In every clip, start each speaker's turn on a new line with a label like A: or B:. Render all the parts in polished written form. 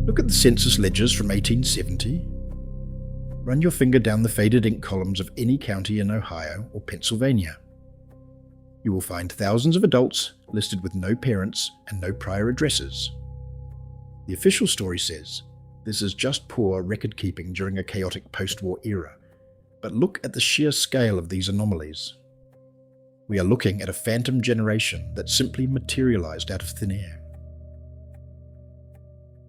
A: Look at the census ledgers from 1870. Run your finger down the faded ink columns of any county in Ohio or Pennsylvania. You will find thousands of adults listed with no parents and no prior addresses. The official story says this is just poor record keeping during a chaotic post-war era, but look at the sheer scale of these anomalies. We are looking at a phantom generation that simply materialized out of thin air.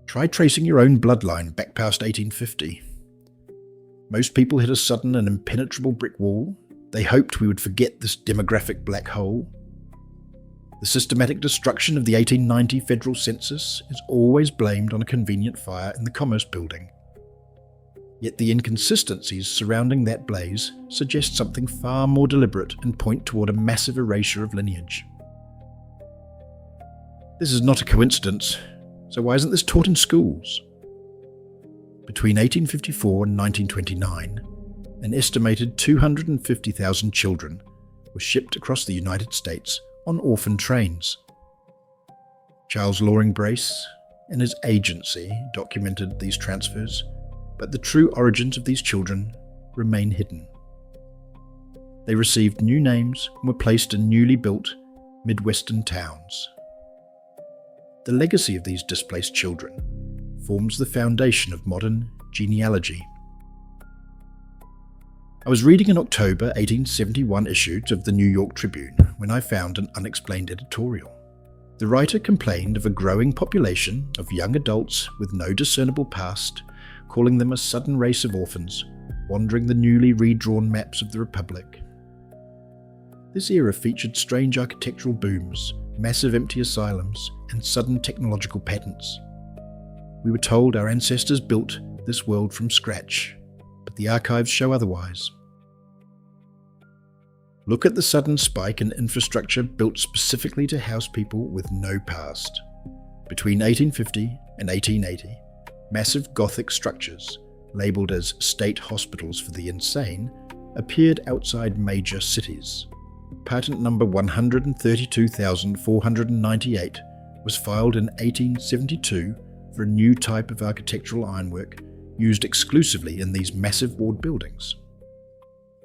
A: Try tracing your own bloodline back past 1850. Most people hit a sudden and impenetrable brick wall. They hoped we would forget this demographic black hole. The systematic destruction of the 1890 federal census is always blamed on a convenient fire in the Commerce Building. Yet the inconsistencies surrounding that blaze suggest something far more deliberate and point toward a massive erasure of lineage. This is not a coincidence, so why isn't this taught in schools? Between 1854 and 1929, an estimated 250,000 children were shipped across the United States on orphan trains. Charles Loring Brace and his agency documented these transfers, but the true origins of these children remain hidden. They received new names and were placed in newly built Midwestern towns. The legacy of these displaced children forms the foundation of modern genealogy. I was reading an October 1871 issue of the New York Tribune when I found an unexplained editorial. The writer complained of a growing population of young adults with no discernible past, calling them a sudden race of orphans, wandering the newly redrawn maps of the Republic. This era featured strange architectural booms, massive empty asylums, and sudden technological patents. We were told our ancestors built this world from scratch, but the archives show otherwise. Look at the sudden spike in infrastructure built specifically to house people with no past. Between 1850 and 1880, massive Gothic structures, labelled as state hospitals for the insane, appeared outside major cities. Patent number 132,498 was filed in 1872 for a new type of architectural ironwork used exclusively in these massive walled buildings.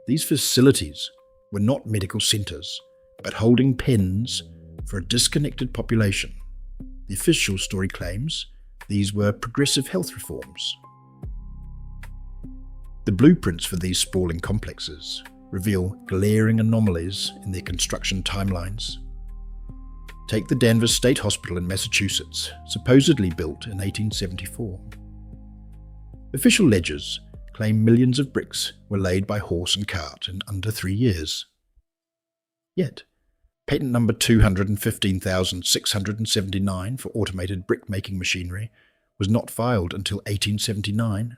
A: These facilities were not medical centres, but holding pens for a disconnected population. The official story claims these were progressive health reforms. The blueprints for these sprawling complexes reveal glaring anomalies in their construction timelines. Take the Danvers State Hospital in Massachusetts, supposedly built in 1874. Official ledgers claim millions of bricks were laid by horse and cart in under 3 years. Yet, patent number 215,679 for automated brick-making machinery was not filed until 1879.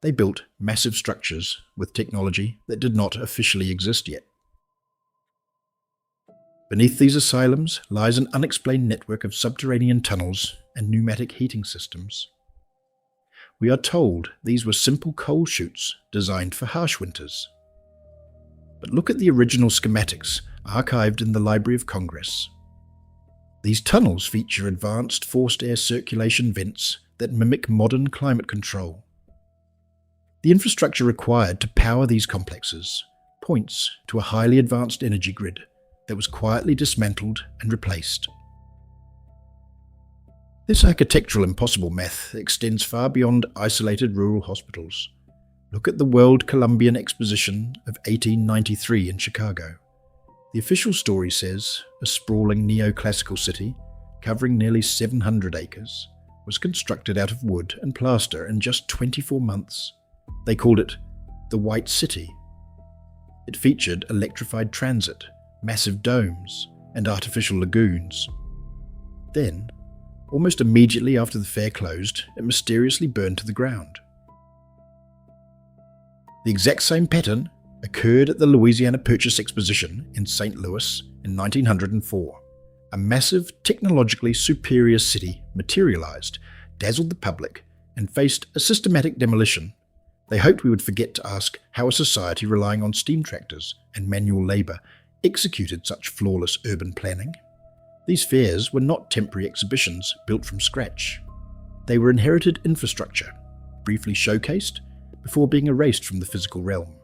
A: They built massive structures with technology that did not officially exist yet. Beneath these asylums lies an unexplained network of subterranean tunnels and pneumatic heating systems. We are told these were simple coal chutes designed for harsh winters. But look at the original schematics archived in the Library of Congress. These tunnels feature advanced forced air circulation vents that mimic modern climate control. The infrastructure required to power these complexes points to a highly advanced energy grid that was quietly dismantled and replaced. This architectural impossible math extends far beyond isolated rural hospitals. Look at the World Columbian Exposition of 1893 in Chicago. The official story says a sprawling neoclassical city, covering nearly 700 acres, was constructed out of wood and plaster in just 24 months. They called it the White City. It featured electrified transit, massive domes, and artificial lagoons. Then, almost immediately after the fair closed, it mysteriously burned to the ground. The exact same pattern occurred at the Louisiana Purchase Exposition in St. Louis in 1904. A massive, technologically superior city materialized, dazzled the public, and faced a systematic demolition. They hoped we would forget to ask how a society relying on steam tractors and manual labour executed such flawless urban planning. These fairs were not temporary exhibitions built from scratch. They were inherited infrastructure, briefly showcased before being erased from the physical realm.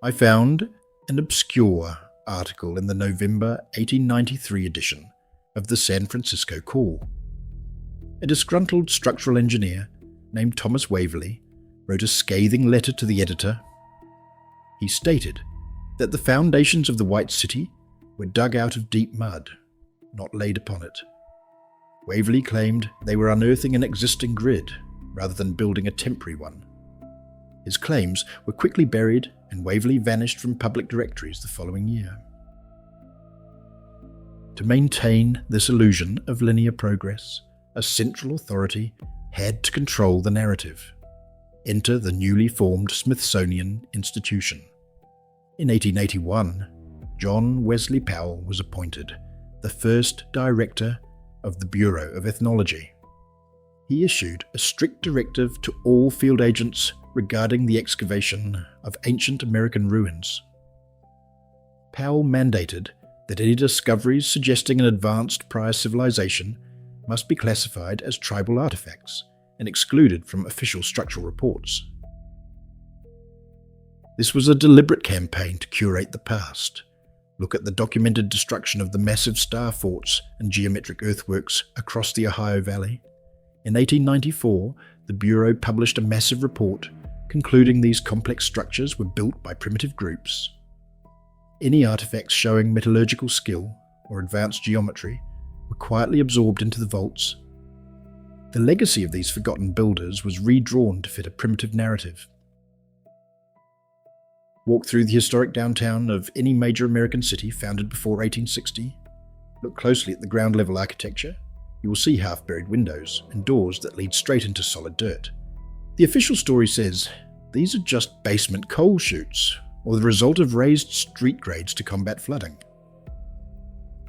A: I found an obscure article in the November 1893 edition of the San Francisco Call. A disgruntled structural engineer named Thomas Waverley wrote a scathing letter to the editor. He stated that the foundations of the White City were dug out of deep mud, not laid upon it. Waverley claimed they were unearthing an existing grid rather than building a temporary one. His claims were quickly buried and Waverley vanished from public directories the following year. To maintain this illusion of linear progress, a central authority had to control the narrative. Enter the newly formed Smithsonian Institution. In 1881, John Wesley Powell was appointed the first director of the Bureau of Ethnology. He issued a strict directive to all field agents regarding the excavation of ancient American ruins. Powell mandated that any discoveries suggesting an advanced prior civilization must be classified as tribal artifacts and excluded from official structural reports. This was a deliberate campaign to curate the past. Look at the documented destruction of the massive star forts and geometric earthworks across the Ohio Valley. In 1894, the Bureau published a massive report concluding these complex structures were built by primitive groups. Any artifacts showing metallurgical skill or advanced geometry were quietly absorbed into the vaults. The legacy of these forgotten builders was redrawn to fit a primitive narrative. Walk through the historic downtown of any major American city founded before 1860. Look closely at the ground level architecture. You will see half-buried windows and doors that lead straight into solid dirt. The official story says these are just basement coal chutes or the result of raised street grades to combat flooding.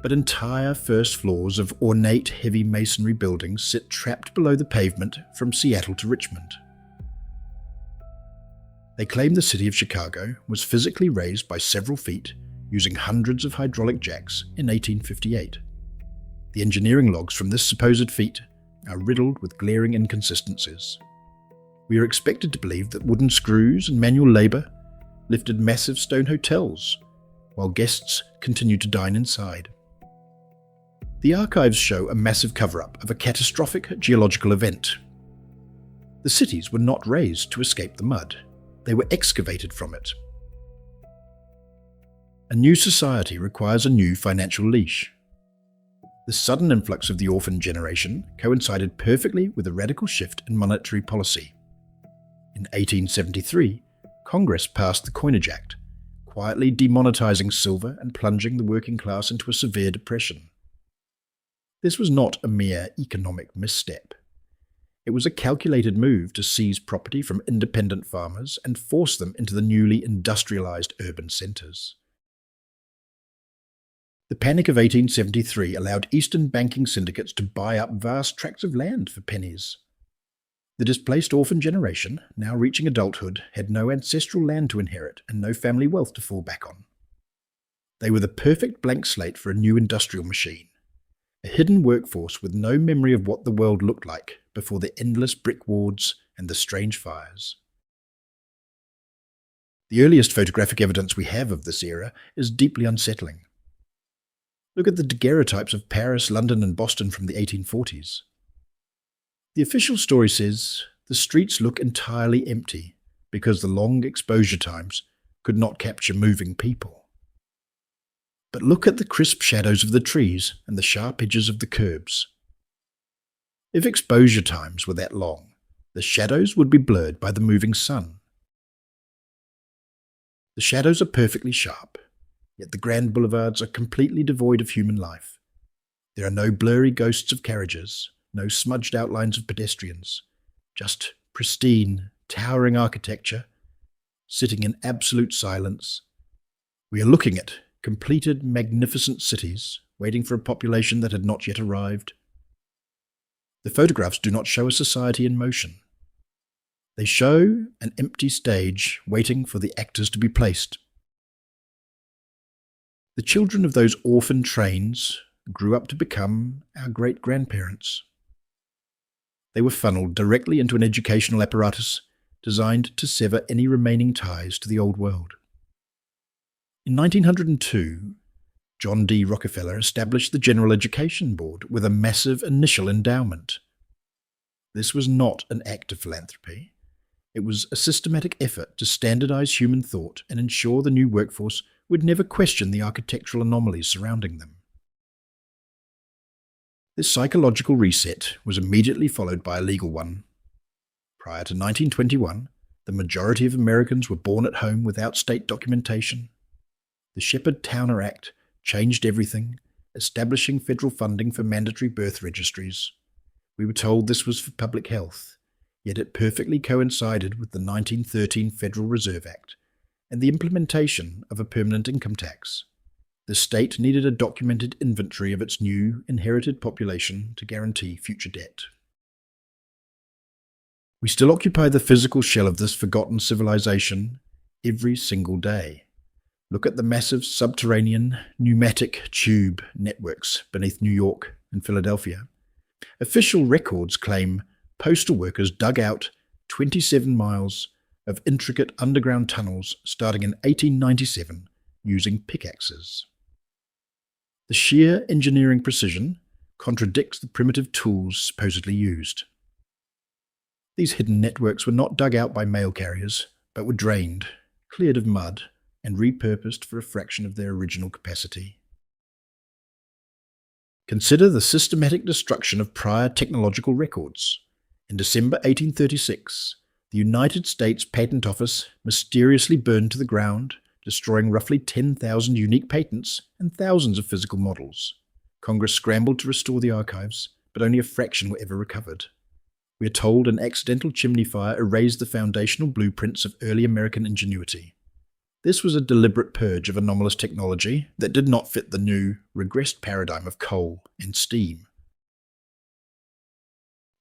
A: But entire first floors of ornate heavy masonry buildings sit trapped below the pavement from Seattle to Richmond. They claim the city of Chicago was physically raised by several feet using hundreds of hydraulic jacks in 1858. The engineering logs from this supposed feat are riddled with glaring inconsistencies. We are expected to believe that wooden screws and manual labour lifted massive stone hotels, while guests continued to dine inside. The archives show a massive cover-up of a catastrophic geological event. The cities were not raised to escape the mud. They were excavated from it. A new society requires a new financial leash. The sudden influx of the orphan generation coincided perfectly with a radical shift in monetary policy. In 1873, Congress passed the Coinage Act, quietly demonetizing silver and plunging the working class into a severe depression. This was not a mere economic misstep. It was a calculated move to seize property from independent farmers and force them into the newly industrialized urban centers. The Panic of 1873 allowed Eastern banking syndicates to buy up vast tracts of land for pennies. The displaced orphan generation, now reaching adulthood, had no ancestral land to inherit and no family wealth to fall back on. They were the perfect blank slate for a new industrial machine, a hidden workforce with no memory of what the world looked like before the endless brick wards and the strange fires. The earliest photographic evidence we have of this era is deeply unsettling. Look at the daguerreotypes of Paris, London and Boston from the 1840s. The official story says the streets look entirely empty because the long exposure times could not capture moving people. But look at the crisp shadows of the trees and the sharp edges of the curbs. If exposure times were that long, the shadows would be blurred by the moving sun. The shadows are perfectly sharp, yet the grand boulevards are completely devoid of human life. There are no blurry ghosts of carriages, no smudged outlines of pedestrians, just pristine, towering architecture, sitting in absolute silence. We are looking at completed, magnificent cities, waiting for a population that had not yet arrived. The photographs do not show a society in motion. They show an empty stage waiting for the actors to be placed. The children of those orphan trains grew up to become our great-grandparents. They were funneled directly into an educational apparatus designed to sever any remaining ties to the old world. In 1902, John D. Rockefeller established the General Education Board with a massive initial endowment. This was not an act of philanthropy. It was a systematic effort to standardize human thought and ensure the new workforce would never question the architectural anomalies surrounding them. This psychological reset was immediately followed by a legal one. Prior to 1921, the majority of Americans were born at home without state documentation. The Shepard-Towner Act changed everything, establishing federal funding for mandatory birth registries. We were told this was for public health, yet it perfectly coincided with the 1913 Federal Reserve Act and the implementation of a permanent income tax. The state needed a documented inventory of its new, inherited population to guarantee future debt. We still occupy the physical shell of this forgotten civilization every single day. Look at the massive subterranean pneumatic tube networks beneath New York and Philadelphia. Official records claim postal workers dug out 27 miles of intricate underground tunnels starting in 1897 using pickaxes. The sheer engineering precision contradicts the primitive tools supposedly used. These hidden networks were not dug out by mail carriers, but were drained, cleared of mud, and repurposed for a fraction of their original capacity. Consider the systematic destruction of prior technological records. In December 1836, the United States Patent Office mysteriously burned to the ground, destroying roughly 10,000 unique patents and thousands of physical models. Congress scrambled to restore the archives, but only a fraction were ever recovered. We are told an accidental chimney fire erased the foundational blueprints of early American ingenuity. This was a deliberate purge of anomalous technology that did not fit the new, regressed paradigm of coal and steam.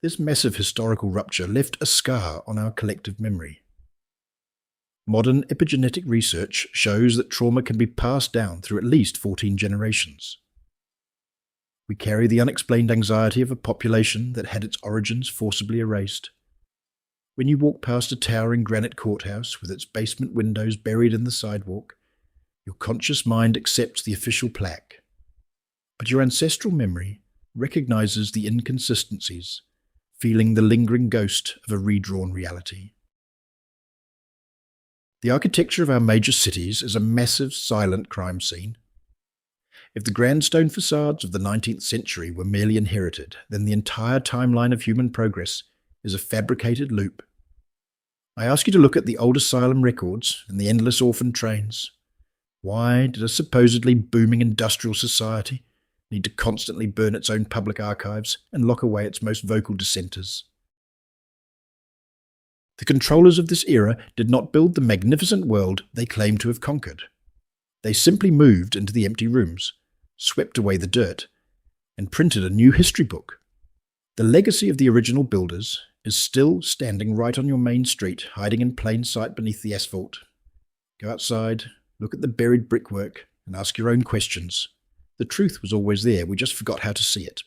A: This massive historical rupture left a scar on our collective memory. Modern epigenetic research shows that trauma can be passed down through at least 14 generations. We carry the unexplained anxiety of a population that had its origins forcibly erased. When you walk past a towering granite courthouse with its basement windows buried in the sidewalk, your conscious mind accepts the official plaque. But your ancestral memory recognizes the inconsistencies, feeling the lingering ghost of a redrawn reality. The architecture of our major cities is a massive, silent crime scene. If the grand stone facades of the 19th century were merely inherited, then the entire timeline of human progress is a fabricated loop. I ask you to look at the old asylum records and the endless orphan trains. Why did a supposedly booming industrial society need to constantly burn its own public archives and lock away its most vocal dissenters? The controllers of this era did not build the magnificent world they claimed to have conquered. They simply moved into the empty rooms, swept away the dirt, and printed a new history book. The legacy of the original builders is still standing right on your main street, hiding in plain sight beneath the asphalt. Go outside, look at the buried brickwork, and ask your own questions. The truth was always there, we just forgot how to see it.